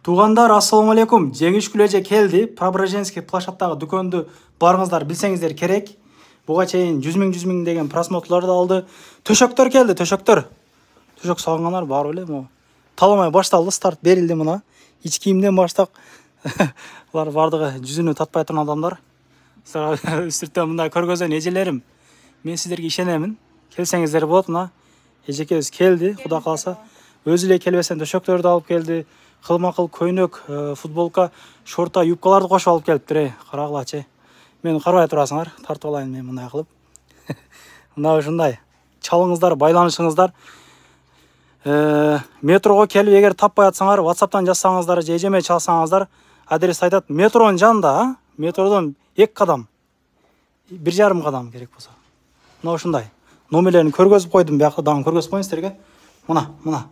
Туғандар, ассаламу алейкум. Жеңіш күлеже келді. Преображенский площадтағы дүкөнді барыңыздар, білсеңіздер керек. Бұға чейін 100 000 деген просмотрларды алды. Төшөктөр келді, төшөктөр. Төшөк салынғандар бар ойлаймын. Таламай башталды, старт берілді мына. Іч киімден баштақ. Олар бардығы жүзіні татпай тұрған адамдар. Үстірттен мында көргөзген ежелерім. Мен сіздерге ішенемін. Келсеңіздер болады мына. Ежекебіз келді, құда қалса. Өзіле келбесен төшөктөрді алып келді. Қылма-қыл көйнек, футболка, шорта, юбкаларды қошып алып келіп тұр. Қарағылачы. Мен қарбай тұрасыңар, тартып алайын мен мындай қылып. Мынау шындай. Чалыңыздар, байланышыңыздар. Метроға келіп, егер таппай атсаңар, WhatsApp-тан жазсаңыздар, жеме чалсаңыздар, адрес айтады. Метроның жанында, метродан 2 қадам, 1,5 қадам керек болса. Мынау шындай. Номерлерін көргөзіп қойдым, бияқта дағын көргөзіп қойын сіздерге. Мына.